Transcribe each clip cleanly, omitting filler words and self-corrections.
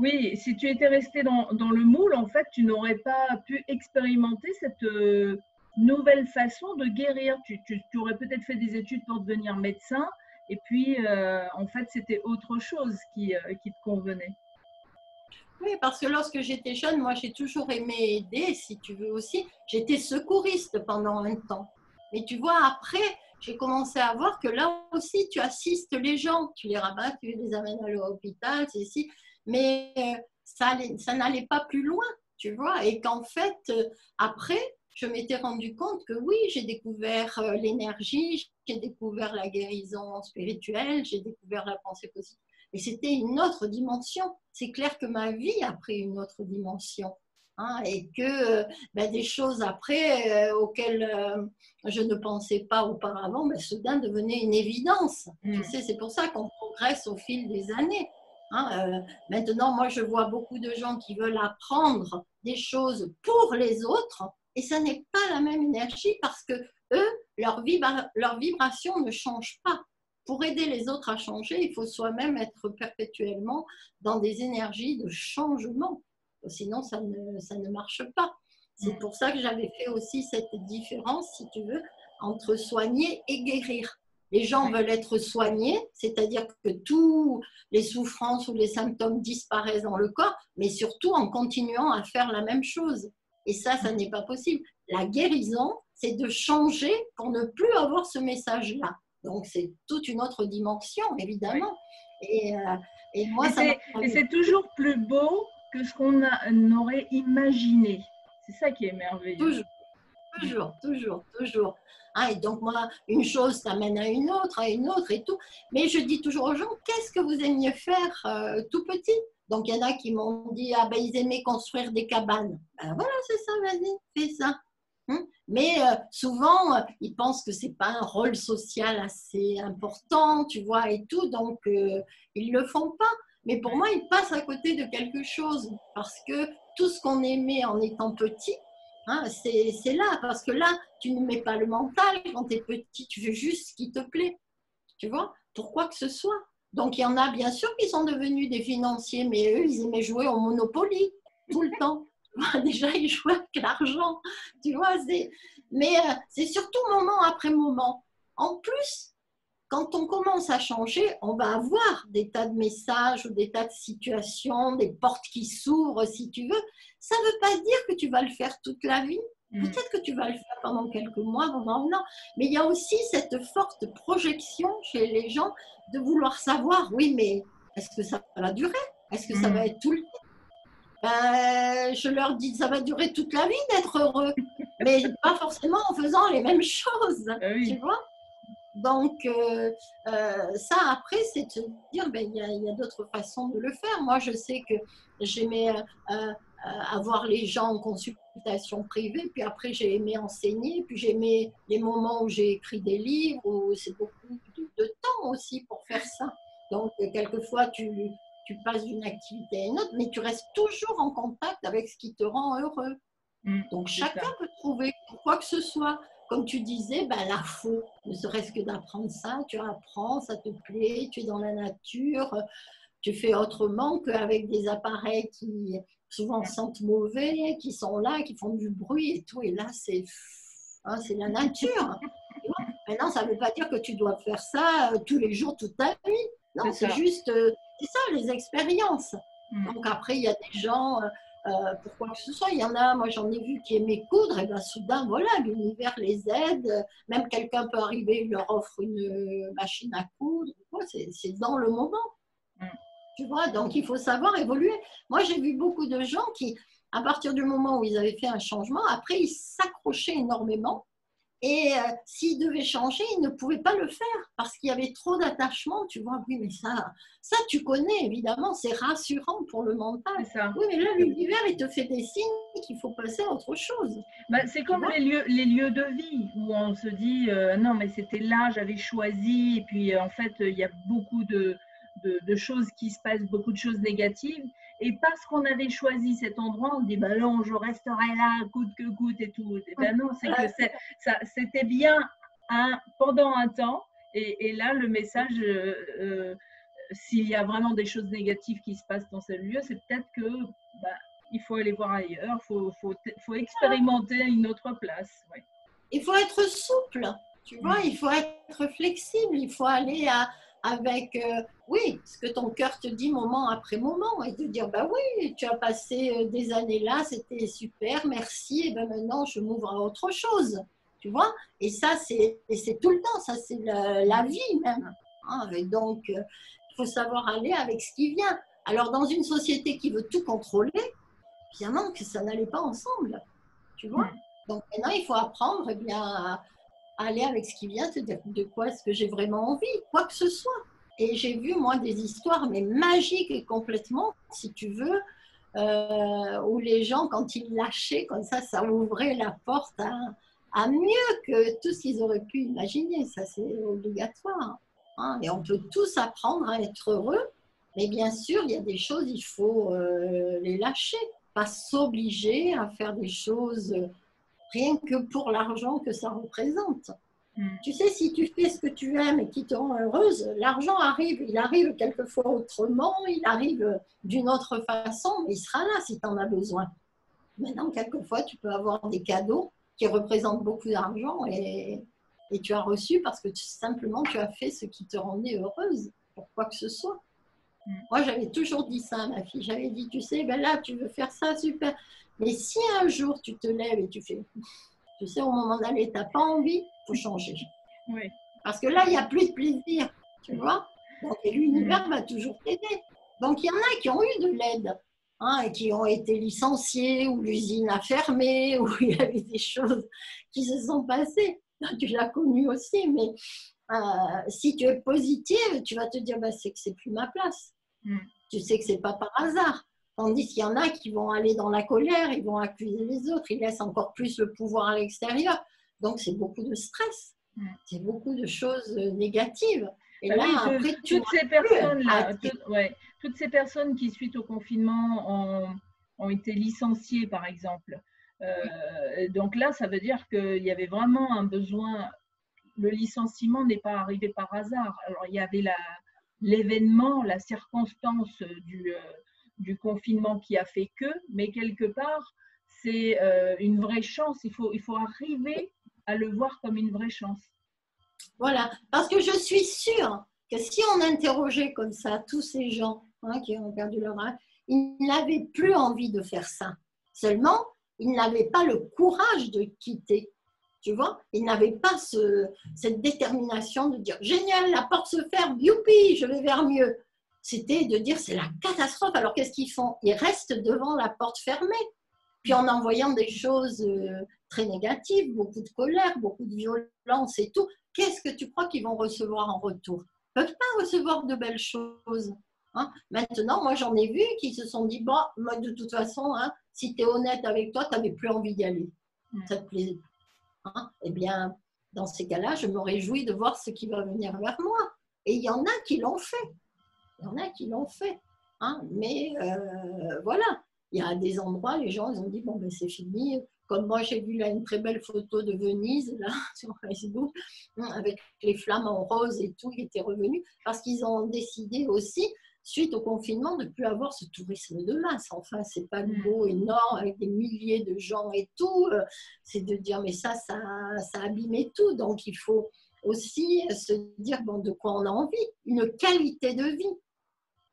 Oui, si tu étais resté dans le moule, en fait, tu n'aurais pas pu expérimenter cette nouvelle façon de guérir. Tu aurais peut-être fait des études pour devenir médecin, et puis, en fait, c'était autre chose qui te convenait. Oui, parce que lorsque j'étais jeune, moi j'ai toujours aimé aider, si tu veux aussi. J'étais secouriste pendant un temps. Mais tu vois, après, j'ai commencé à voir que là aussi, tu assistes les gens, tu les rabats, tu les amènes à l'hôpital, c'est ici. Mais ça n'allait pas plus loin, tu vois. Et qu'en fait, après, je m'étais rendu compte que oui, j'ai découvert l'énergie, j'ai découvert la guérison spirituelle, j'ai découvert la pensée positive. Et c'était une autre dimension. C'est clair que ma vie a pris une autre dimension. Hein, et que ben, des choses après auxquelles je ne pensais pas auparavant, ben, soudain devenaient une évidence. Tu Mm. sais, c'est pour ça qu'on progresse au fil des années. Hein, maintenant, moi, je vois beaucoup de gens qui veulent apprendre des choses pour les autres, et ça n'est pas la même énergie parce que eux, leur vibration ne change pas. Pour aider les autres à changer, il faut soi-même être perpétuellement dans des énergies de changement. Sinon, ça ne marche pas. C'est Mm. pour ça que j'avais fait aussi cette différence, si tu veux, entre soigner et guérir. Les gens Ouais. veulent être soignés, c'est-à-dire que tous les souffrances ou les symptômes disparaissent dans le corps, mais surtout en continuant à faire la même chose. Et ça n'est pas possible. La guérison, c'est de changer pour ne plus avoir ce message-là. Donc, c'est toute une autre dimension, Ouais. évidemment. Et, euh, et moi, Et ça m'a... c'est toujours plus beau que ce qu'on aurait imaginé. C'est ça qui est merveilleux. Toujours, toujours, toujours, toujours. Hein, et donc, moi, une chose t'amène à une autre et tout. Mais je dis toujours aux gens, qu'est-ce que vous aimiez faire tout petit? Donc, il y en a qui m'ont dit, ah ben, ils aimaient construire des cabanes. Ben voilà, c'est ça, vas-y, fais ça. Hein. Mais souvent, ils pensent que c'est pas un rôle social assez important, tu vois, et tout, donc ils le font pas. Mais pour moi, ils passent à côté de quelque chose parce que tout ce qu'on aimait en étant petit, hein, c'est là, parce que là, tu ne mets pas le mental quand tu es petit, tu fais juste ce qui te plaît, tu vois, pour quoi que ce soit. Donc, il y en a bien sûr qui sont devenus des financiers, mais eux, ils aimaient jouer au Monopoly tout le temps. Déjà, ils jouaient avec l'argent, tu vois. Mais c'est surtout moment après moment. En plus, quand on commence à changer, on va avoir des tas de messages ou des tas de situations, des portes qui s'ouvrent, si tu veux. Ça ne veut pas dire que tu vas le faire toute la vie. Mm. Peut-être que tu vas le faire pendant quelques mois, pendant un an. Mais il y a aussi cette forte projection chez les gens de vouloir savoir, oui, mais est-ce que ça va durer? Est-ce que ça va Mm. être tout le temps? Je leur dis, ça va durer toute la vie d'être heureux. Mais pas forcément en faisant les mêmes choses, Ah tu oui. vois? Donc, ça, après, c'est de se dire, ben, il y a d'autres façons de le faire. Moi, je sais que j'aimais avoir les gens en consultation privée, puis après, j'ai aimé enseigner, puis j'ai aimé les moments où j'ai écrit des livres, où c'est beaucoup de temps aussi pour faire ça. Donc, quelquefois, tu passes d'une activité à une autre, mais tu restes toujours en contact avec ce qui te rend heureux. Mm. Donc C'est ça. chacun peut trouver quoi que ce soit. Comme tu disais, ben, la faute, ne serait-ce que d'apprendre ça, tu apprends, ça te plaît, tu es dans la nature, tu fais autrement qu'avec des appareils qui souvent sentent mauvais, qui sont là, qui font du bruit et tout. Et là, hein, c'est la nature. Maintenant, ça ne veut pas dire que tu dois faire ça tous les jours, toute ta vie. C'est Non, c'est ça. juste, c'est ça, les expériences. Mm. Donc après, il y a des gens, pour quoi que ce soit, il y en a, moi j'en ai vu qui aimaient coudre, et bien soudain, voilà, l'univers les aide. Même quelqu'un peut arriver, il leur offre une machine à coudre. C'est dans le moment. Mm. Tu vois, donc il faut savoir évoluer. Moi, j'ai vu beaucoup de gens qui, à partir du moment où ils avaient fait un changement, après, ils s'accrochaient énormément. Et s'ils devaient changer, ils ne pouvaient pas le faire parce qu'il y avait trop d'attachement. Tu vois, oui, mais ça, tu connais, évidemment, c'est rassurant pour le mental. C'est ça. Oui, mais là, l'univers, il te fait des signes qu'il faut passer à autre chose. Bah, c'est Tu comme vois? les lieux de vie où on se dit non, mais c'était là, j'avais choisi, et puis en fait, il y a beaucoup de choses qui se passent, beaucoup de choses négatives. Et parce qu'on avait choisi cet endroit, on dit bah non, je resterai là, coûte que coûte et tout. Et ben non, c'est que c'était bien pendant un temps, et là, le message s'il y a vraiment des choses négatives qui se passent dans ce lieu, c'est peut-être que il faut aller voir ailleurs, faut expérimenter une autre place. Ouais. Il faut être souple, tu vois, il faut être flexible, il faut aller avec, oui, ce que ton cœur te dit moment après moment et te dire, bah oui, tu as passé des années là, c'était super, merci, et ben maintenant je m'ouvre à autre chose, tu vois. Et ça, c'est tout le temps, ça c'est la vie même. Hein. Et donc, il faut savoir aller avec ce qui vient. Alors, dans une société qui veut tout contrôler, évidemment que ça n'allait pas ensemble, tu vois. Donc maintenant, il faut apprendre eh bien, à aller avec ce qui vient, te dire de quoi est-ce que j'ai vraiment envie, quoi que ce soit. Et j'ai vu, moi, des histoires, mais magiques et complètement, si tu veux, où les gens, quand ils lâchaient comme ça ouvrait la porte à mieux que tout ce qu'ils auraient pu imaginer. Ça, c'est obligatoire. Hein. Et on peut tous apprendre à être heureux, mais bien sûr, il y a des choses, il faut les lâcher, pas s'obliger à faire des choses rien que pour l'argent que ça représente. Tu sais, si tu fais ce que tu aimes et qui te rend heureuse, l'argent arrive. Il arrive quelquefois autrement, il arrive d'une autre façon, mais il sera là si tu en as besoin. Maintenant, quelquefois, tu peux avoir des cadeaux qui représentent beaucoup d'argent et tu as reçu parce que simplement tu as fait ce qui te rendait heureuse, pour quoi que ce soit. Moi, j'avais toujours dit ça à ma fille. J'avais dit, tu sais, ben là, tu veux faire ça, super. Mais si un jour tu te lèves et tu fais, tu sais, au moment d'aller, tu n'as pas envie, il faut changer. Oui. Parce que là, il n'y a plus de plaisir, tu vois. Donc, l'univers va toujours t'aider. Donc, il y en a qui ont eu de l'aide, hein, et qui ont été licenciés, ou l'usine a fermé, ou il y avait des choses qui se sont passées. Tu l'as connu aussi, mais si tu es positive, tu vas te dire, bah, c'est que c'est plus ma place. Tu sais que c'est pas par hasard. Tandis qu'il y en a qui vont aller dans la colère, ils vont accuser les autres, ils laissent encore plus le pouvoir à l'extérieur. Donc, c'est beaucoup de stress. C'est beaucoup de choses négatives. Et là, oui, après, toutes ces personnes-là, toutes ces personnes qui, suite au confinement, ont été licenciées, par exemple. Donc là, ça veut dire qu'il y avait vraiment un besoin. Le licenciement n'est pas arrivé par hasard. Alors, il y avait l'événement, la circonstance du confinement qui a fait que, mais quelque part, c'est une vraie chance. Il faut arriver à le voir comme une vraie chance. Voilà, parce que je suis sûre que si on interrogeait comme ça tous ces gens qui ont perdu leur âme, ils n'avaient plus envie de faire ça. Seulement, ils n'avaient pas le courage de quitter. Tu vois, ils n'avaient pas cette détermination de dire génial, la porte se ferme, youpi, je vais vers mieux. C'était de dire c'est la catastrophe. Alors qu'est-ce qu'ils font? Ils restent devant la porte fermée. Puis en envoyant des choses très négatives, beaucoup de colère, beaucoup de violence et tout, qu'est-ce que tu crois qu'ils vont recevoir en retour? Ils ne peuvent pas recevoir de belles choses. Hein. Maintenant, moi j'en ai vu qui se sont dit, bon, moi de toute façon, hein, si tu es honnête avec toi, tu n'avais plus envie d'y aller. Ça te plaisait. Hein. Eh bien, dans ces cas-là, je me réjouis de voir ce qui va venir vers moi. Et il y en a qui l'ont fait. Il y en a qui l'ont fait. Hein. Mais voilà. Il y a des endroits, les gens ils ont dit bon ben c'est fini. Comme moi j'ai vu là une très belle photo de Venise là sur Facebook avec les flammes en rose et tout qui étaient revenus parce qu'ils ont décidé aussi suite au confinement de ne plus avoir ce tourisme de masse. Enfin c'est pas beau énorme avec des milliers de gens et tout. C'est de dire mais ça abîmait tout. Donc il faut aussi se dire bon de quoi on a envie, une qualité de vie,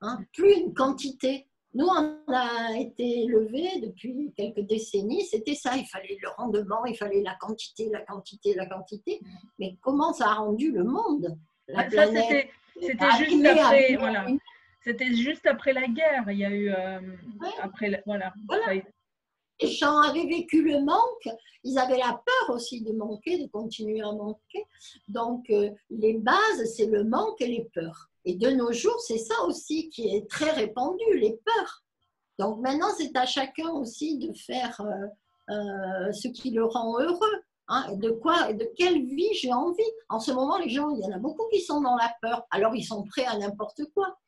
hein, plus une quantité. Nous, on a été élevés depuis quelques décennies, c'était ça, il fallait le rendement, il fallait la quantité, la quantité, la quantité. Mais comment ça a rendu le monde, la planète? C'était juste après, voilà. C'était juste après la guerre, il y a eu après, voilà. Les gens avaient vécu le manque, ils avaient la peur aussi de manquer, de continuer à manquer. Donc, les bases, c'est le manque et les peurs. Et de nos jours, c'est ça aussi qui est très répandu, les peurs. Donc maintenant, c'est à chacun aussi de faire ce qui le rend heureux. Hein, de quelle vie j'ai envie. En ce moment, les gens, il y en a beaucoup qui sont dans la peur. Alors, ils sont prêts à n'importe quoi.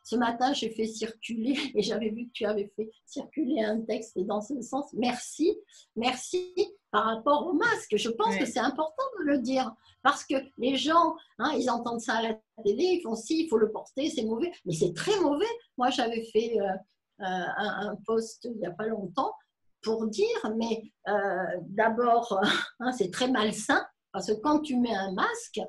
Ce matin, j'ai fait circuler, et j'avais vu que tu avais fait circuler un texte dans ce sens. Merci, merci. par rapport au masque. Je pense que c'est important de le dire. Parce que les gens, ils entendent ça à la télé, ils font si, il faut le porter, c'est mauvais. Mais c'est très mauvais. Moi, j'avais fait un post il n'y a pas longtemps pour dire, mais d'abord, c'est très malsain. Parce que quand tu mets un masque,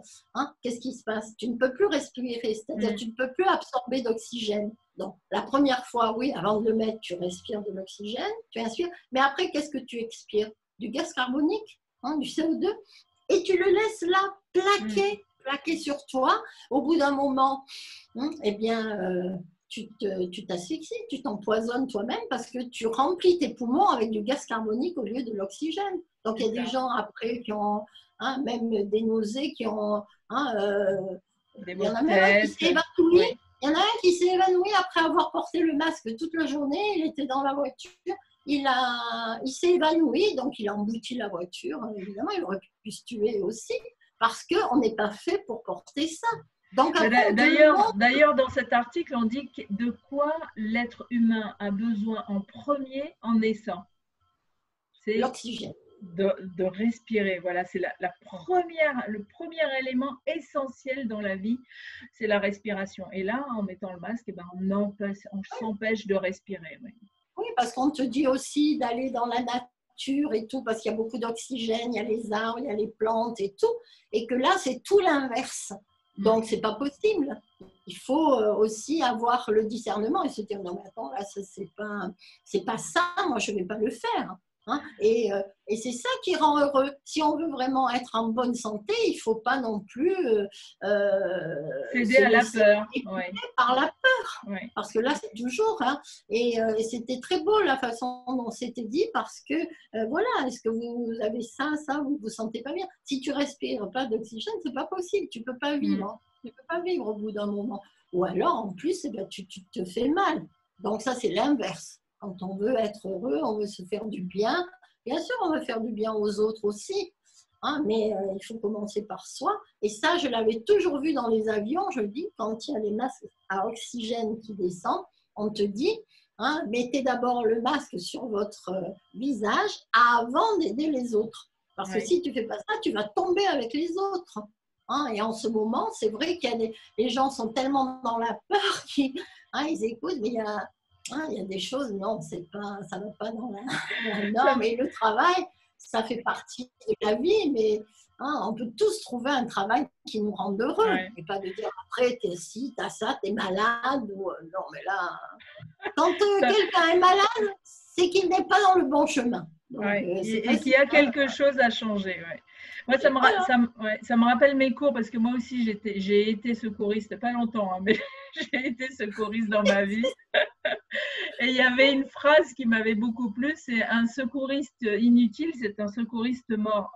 qu'est-ce qui se passe? Tu ne peux plus respirer, c'est-à-dire tu ne peux plus absorber d'oxygène. Donc, la première fois, oui, avant de le mettre, tu respires de l'oxygène, tu inspires, mais après, qu'est-ce que tu expires? Du gaz carbonique, du CO2, et tu le laisses là, plaqué sur toi. Au bout d'un moment, eh bien, tu t'asphyxies, tu t'empoisonnes toi-même parce que tu remplis tes poumons avec du gaz carbonique au lieu de l'oxygène. Donc, il y a des gens après qui ont même des nausées, qui ont... il y en a même un qui s'est évanoui. Oui. Il y en a un qui s'est évanoui après avoir porté le masque toute la journée. Il était dans la voiture. Il s'est évanoui, donc il a embouti la voiture. Évidemment, il aurait pu se tuer aussi parce qu'on n'est pas fait pour porter ça. D'ailleurs, dans cet article, on dit de quoi l'être humain a besoin en premier en naissant. C'est l'oxygène. De respirer. Voilà, c'est le premier élément essentiel dans la vie, c'est la respiration. Et là, en mettant le masque, on s'empêche de respirer. Oui, parce qu'on te dit aussi d'aller dans la nature et tout, parce qu'il y a beaucoup d'oxygène, il y a les arbres, il y a les plantes et tout, et que là, c'est tout l'inverse. Donc, c'est pas possible. Il faut aussi avoir le discernement et se dire, non, mais attends, là, c'est pas ça, moi, je vais pas le faire. Et c'est ça qui rend heureux. Si on veut vraiment être en bonne santé, il ne faut pas non plus céder à la peur. Par la peur. Parce que là, c'est toujours. Et c'était très beau la façon dont c'était dit parce que, voilà, est-ce que vous avez ça, vous ne vous sentez pas bien? Si tu ne respires pas d'oxygène, ce n'est pas possible. Tu ne peux pas vivre. Tu ne peux pas vivre au bout d'un moment. Ou alors, en plus, tu te fais mal. Donc ça, c'est l'inverse. Quand on veut être heureux, on veut se faire du bien. Bien sûr, on veut faire du bien aux autres aussi, mais il faut commencer par soi. Et ça, je l'avais toujours vu dans les avions. Je dis, quand il y a les masques à oxygène qui descendent, on te dit, mettez d'abord le masque sur votre visage avant d'aider les autres. Parce que si tu ne fais pas ça, tu vas tomber avec les autres. Et en ce moment, c'est vrai qu'il les gens sont tellement dans la peur qu'ils écoutent, mais il y a des choses, non, ça ne va pas dans la norme. Et le travail, ça fait partie de la vie, mais on peut tous trouver un travail qui nous rende heureux. Et pas de dire après, t'es ci, t'as ça, t'es malade. Non, mais là, quand quelqu'un est malade, c'est qu'il n'est pas dans le bon chemin. Donc, et qu'il y a quelque chose à changer. Moi, ça me rappelle mes cours parce que moi aussi, j'ai été secouriste, pas longtemps, mais j'ai été secouriste dans ma vie. Et il y avait une phrase qui m'avait beaucoup plu, c'est un secouriste inutile, c'est un secouriste mort.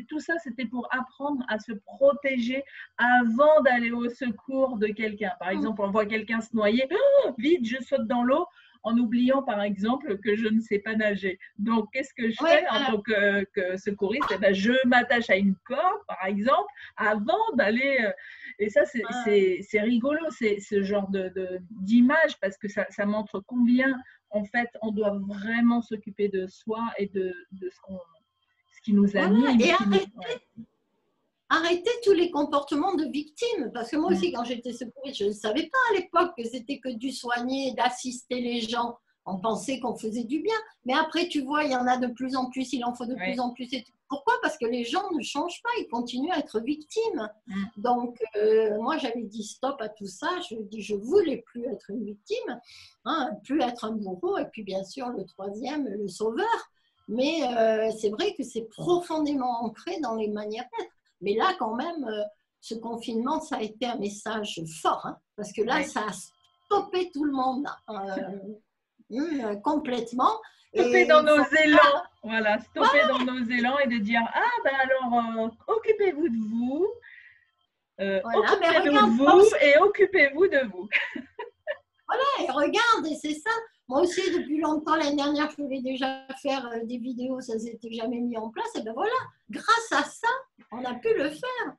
Tout ça, c'était pour apprendre à se protéger avant d'aller au secours de quelqu'un. Par exemple, on voit quelqu'un se noyer, vite, je saute dans l'eau, en oubliant par exemple que je ne sais pas nager. Donc, qu'est-ce que je fais en tant que secouriste? Je m'attache à une corde, par exemple, avant d'aller... Et ça, c'est rigolo, ce genre d'image, parce que ça montre combien, en fait, on doit vraiment s'occuper de soi et de ce qui nous anime. Et arrêter tous les comportements de victime. Parce que moi aussi, quand j'étais secouriste, je ne savais pas à l'époque que c'était que du soigner, d'assister les gens. On pensait qu'on faisait du bien. Mais après, tu vois, il y en a de plus en plus, il en faut de plus en plus. Pourquoi? Parce que les gens ne changent pas, ils continuent à être victimes. Donc, moi, j'avais dit stop à tout ça. Je dis, je ne voulais plus être une victime, plus être un bourreau. Et puis, bien sûr, le troisième, le sauveur. Mais c'est vrai que c'est profondément ancré dans les manières d'être. Mais là, quand même, ce confinement, ça a été un message fort, parce que là, ça a stoppé tout le monde complètement. Stopper dans nos élans, stopper dans nos élans et de dire, alors, occupez-vous de vous, occupez-vous de vous et occupez-vous de vous. Voilà, et regarde, et c'est ça. Moi aussi, depuis longtemps, l'année dernière, je voulais déjà faire des vidéos, ça ne s'était jamais mis en place. Et bien voilà, grâce à ça, on a pu le faire.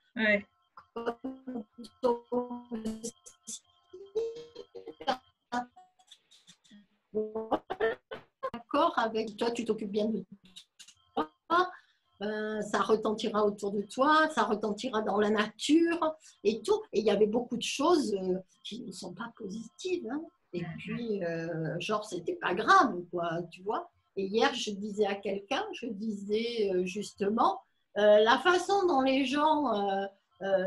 D'accord, avec toi, tu t'occupes bien de toi. ça retentira autour de toi, ça retentira dans la nature et tout. Et il y avait beaucoup de choses qui ne sont pas positives. Hein. Et puis, genre, c'était pas grave, quoi, tu vois. Et hier, je disais à quelqu'un, je disais justement, la façon dont les gens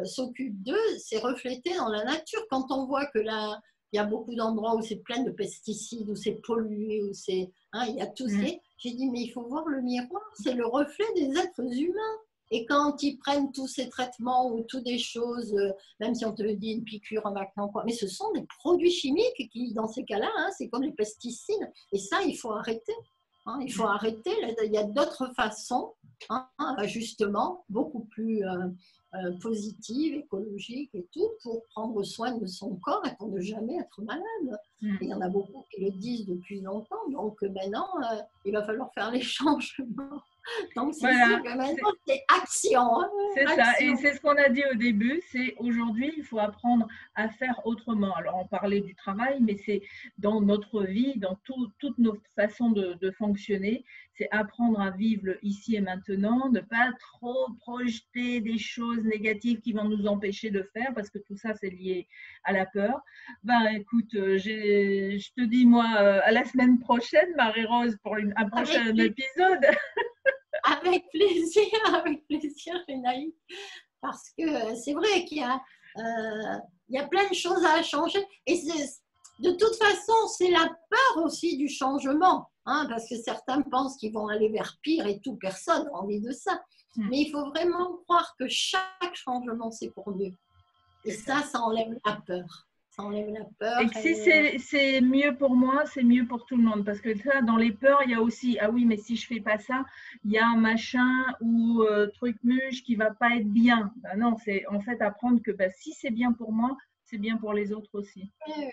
s'occupent d'eux, c'est reflété dans la nature. Quand on voit que là, il y a beaucoup d'endroits où c'est plein de pesticides, où c'est pollué, où c'est, hein, il y a tout ce qui est. J'ai dit, mais il faut voir le miroir, c'est le reflet des êtres humains. Et quand ils prennent tous ces traitements ou toutes des choses, même si on te le dit une piqûre, un vaccin, quoi, mais ce sont des produits chimiques qui, dans ces cas-là, hein, c'est comme les pesticides. Et ça, il faut arrêter. Hein, il faut arrêter. Il y a d'autres façons, hein, justement, beaucoup plus positives, écologiques et tout, pour prendre soin de son corps et pour ne jamais être malade. Et il y en a beaucoup qui le disent depuis longtemps. Donc maintenant, il va falloir faire les changements. Donc c'est sûr que maintenant, c'est action. Hein, c'est ça, et c'est ce qu'on a dit au début, c'est aujourd'hui, il faut apprendre à faire autrement. Alors, on parlait du travail, mais c'est dans notre vie, dans toutes nos façons de fonctionner, c'est apprendre à vivre le ici et maintenant, ne pas trop projeter des choses négatives qui vont nous empêcher de faire, parce que tout ça, c'est lié à la peur. Ben, écoute, je te dis, moi, à la semaine prochaine, Marie-Rose, pour un prochain épisode. Avec plaisir, Rénaï. Parce que c'est vrai qu'il y a plein de choses à changer. Et de toute façon, c'est la peur aussi du changement. Hein, parce que certains pensent qu'ils vont aller vers pire et tout. Personne n'a envie de ça. Mais il faut vraiment croire que chaque changement, c'est pour mieux. Et ça enlève la peur. Ça enlève la peur. Et que si c'est mieux pour moi, c'est mieux pour tout le monde. Parce que ça, dans les peurs, il y a aussi, ah oui, mais si je fais pas ça, il y a un machin ou truc muche qui va pas être bien. Ben non, c'est en fait apprendre que si c'est bien pour moi, c'est bien pour les autres aussi. Oui.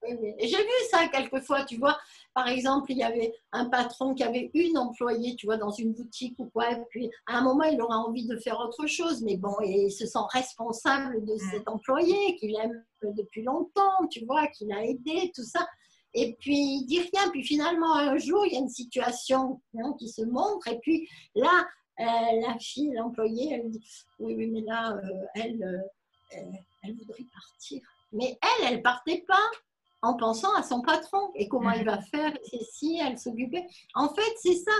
Et j'ai vu ça quelquefois, tu vois. Par exemple, il y avait un patron qui avait une employée, tu vois, dans une boutique ou quoi. Et puis, à un moment, il aura envie de faire autre chose. Mais bon, et il se sent responsable de cet employé qu'il aime depuis longtemps, tu vois, qu'il a aidé, tout ça. Et puis, il dit rien. Puis finalement, un jour, il y a une situation qui se montre. Et puis là, la fille, l'employée, elle dit, oui, mais là, elle voudrait partir. Mais elle partait pas en pensant à son patron et comment il va faire, et si elle s'occupait. En fait, c'est ça.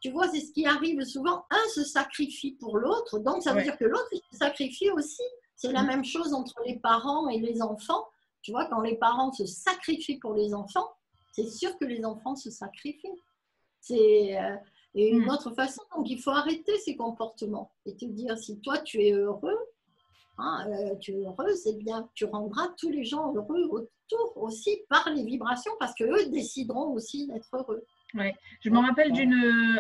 Tu vois, c'est ce qui arrive souvent. Un se sacrifie pour l'autre, donc ça veut dire que l'autre, il se sacrifie aussi. C'est la même chose entre les parents et les enfants. Tu vois, quand les parents se sacrifient pour les enfants, c'est sûr que les enfants se sacrifient. C'est une autre façon. Donc, il faut arrêter ces comportements et te dire, si toi, tu es heureux, tu es heureux, c'est bien. Tu rendras tous les gens heureux autour aussi par les vibrations parce qu'eux décideront aussi d'être heureux. Ouais. Je me rappelle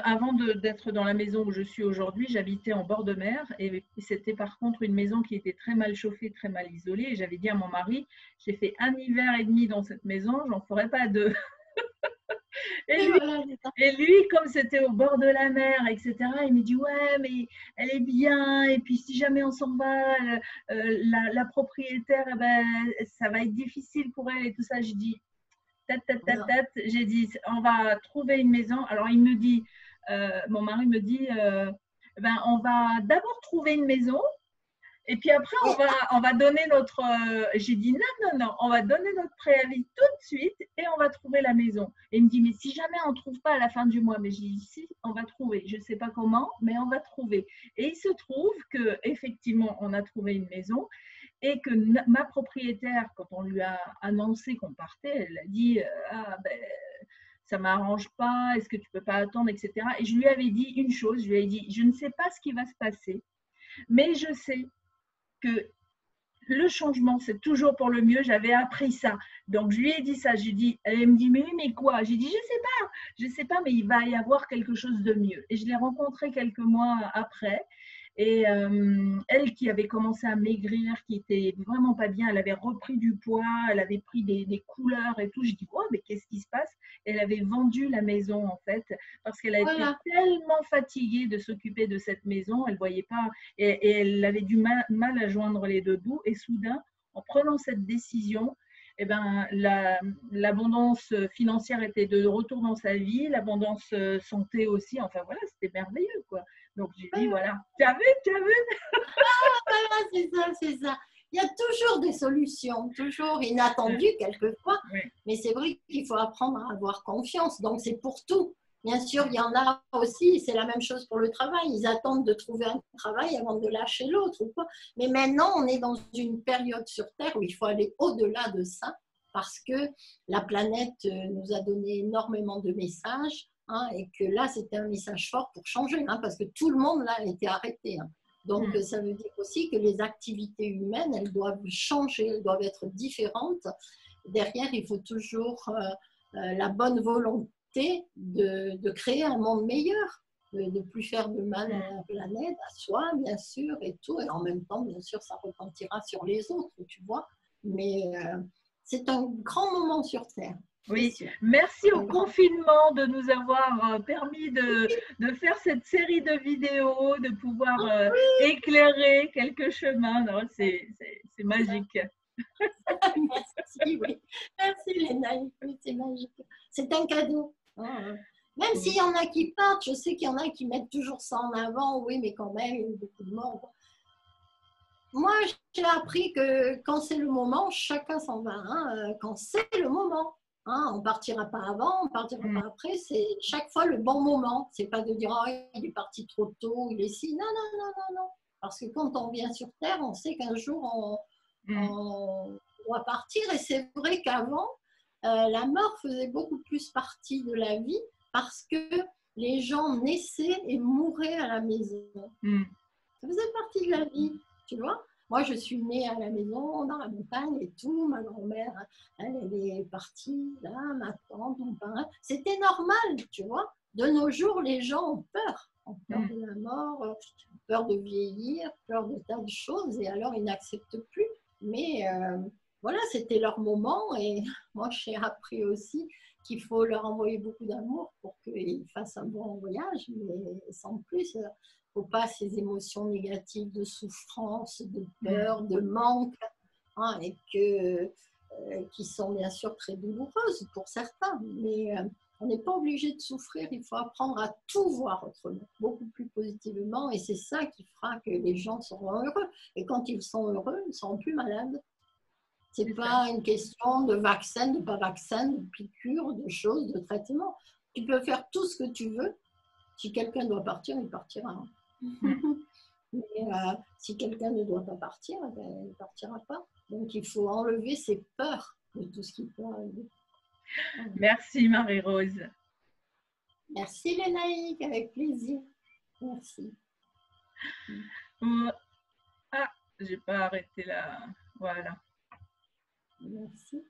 avant d'être dans la maison où je suis aujourd'hui, j'habitais en bord de mer et c'était par contre une maison qui était très mal chauffée, très mal isolée. Et j'avais dit à mon mari, j'ai fait un hiver et demi dans cette maison, j'en ferai pas deux. Et lui, comme c'était au bord de la mer, etc., il me dit, ouais, mais elle est bien, et puis si jamais on s'en va, la propriétaire, ça va être difficile pour elle et tout ça. J'ai dit, j'ai dit, on va trouver une maison. Alors, il me dit, mon mari me dit, on va d'abord trouver une maison, et puis après, on va donner notre… j'ai dit non, on va donner notre préavis tout de suite et on va trouver la maison. Et il me dit, mais si jamais on ne trouve pas à la fin du mois, mais j'ai dit, si, on va trouver. Je ne sais pas comment, mais on va trouver. Et il se trouve qu'effectivement, on a trouvé une maison et que ma propriétaire, quand on lui a annoncé qu'on partait, elle a dit, ça ne m'arrange pas, est-ce que tu ne peux pas attendre, etc. Et je lui avais dit une chose, je lui ai dit, je ne sais pas ce qui va se passer, mais je sais que le changement, c'est toujours pour le mieux. J'avais appris ça. Donc, je lui ai dit ça. Elle me dit, mais quoi? J'ai dit, je sais pas, mais il va y avoir quelque chose de mieux. Et je l'ai rencontrée quelques mois après. Et elle qui avait commencé à maigrir, qui était vraiment pas bien, elle avait repris du poids, elle avait pris des couleurs et tout. Je dis, oh, mais qu'est-ce qui se passe? Elle avait vendu la maison en fait, parce qu'elle a été tellement fatiguée de s'occuper de cette maison, elle voyait pas, et elle avait du mal à joindre les deux bouts. Et soudain, en prenant cette décision, l'abondance financière était de retour dans sa vie, l'abondance santé aussi. Enfin voilà, c'était merveilleux quoi. Donc, j'ai dit, voilà, tu as vu, tu as vu. Voilà, c'est ça, c'est ça. Il y a toujours des solutions, toujours inattendues quelquefois, Oui. mais c'est vrai qu'il faut apprendre à avoir confiance. Donc, c'est pour tout. Bien sûr, il y en a aussi, c'est la même chose pour le travail. Ils attendent de trouver un travail avant de lâcher l'autre ou quoi. Mais maintenant, on est dans une période sur Terre où il faut aller au-delà de ça parce que la planète nous a donné énormément de messages hein, et que là, c'était un message fort pour changer hein, parce que tout le monde là a été arrêté. Hein. Donc, ça veut dire aussi que les activités humaines, elles doivent changer, elles doivent être différentes. Derrière, il faut toujours la bonne volonté de créer un monde meilleur, de ne plus faire de mal à la planète, à soi, bien sûr, et tout. Et en même temps, bien sûr, ça retentira sur les autres, tu vois. Mais c'est un grand moment sur Terre. Oui, merci au confinement de nous avoir permis de faire cette série de vidéos, de pouvoir éclairer quelques chemins. C'est magique. Merci, oui. Merci Léna, c'est magique. C'est un cadeau. Même s'il y en a qui partent, je sais qu'il y en a qui mettent toujours ça en avant, oui, mais quand même, il y a beaucoup de morts. Moi, j'ai appris que quand c'est le moment, chacun s'en va. Hein, quand c'est le moment. Hein, on ne partira pas avant, on ne partira pas après. C'est chaque fois le bon moment. Ce n'est pas de dire oh, il est parti trop tôt, il est si. Non, non, non, non, non. Parce que quand on vient sur Terre, on sait qu'un jour, on doit partir. Et c'est vrai qu'avant, la mort faisait beaucoup plus partie de la vie parce que les gens naissaient et mouraient à la maison. Ça faisait partie de la vie, tu vois. Moi, je suis née à la maison, dans la montagne et tout. Ma grand-mère, elle est partie là, ma tante, mon parrain. C'était normal, tu vois. De nos jours, les gens ont peur. Ont peur de la mort, peur de vieillir, peur de tas de choses. Et alors, ils n'acceptent plus. Mais voilà, c'était leur moment. Et moi, j'ai appris aussi qu'il faut leur envoyer beaucoup d'amour pour qu'ils fassent un bon voyage. Mais sans plus, il ne faut pas ces émotions négatives de souffrance, de peur, de manque, hein, et qui sont bien sûr très douloureuses pour certains. Mais on n'est pas obligé de souffrir, il faut apprendre à tout voir autrement, beaucoup plus positivement. Et c'est ça qui fera que les gens seront heureux. Et quand ils sont heureux, ils ne seront plus malades. Ce n'est pas une question de vaccin, de pas vaccin, de piqûre, de choses, de traitement. Tu peux faire tout ce que tu veux. Si quelqu'un doit partir, il partira. Mais si quelqu'un ne doit pas partir, ben, il ne partira pas. Donc il faut enlever ses peurs de tout ce qui peut arriver. Merci Marie-Rose. Merci Lénaïque, avec plaisir. Merci. Ah, j'ai pas arrêté là. Voilà. Merci.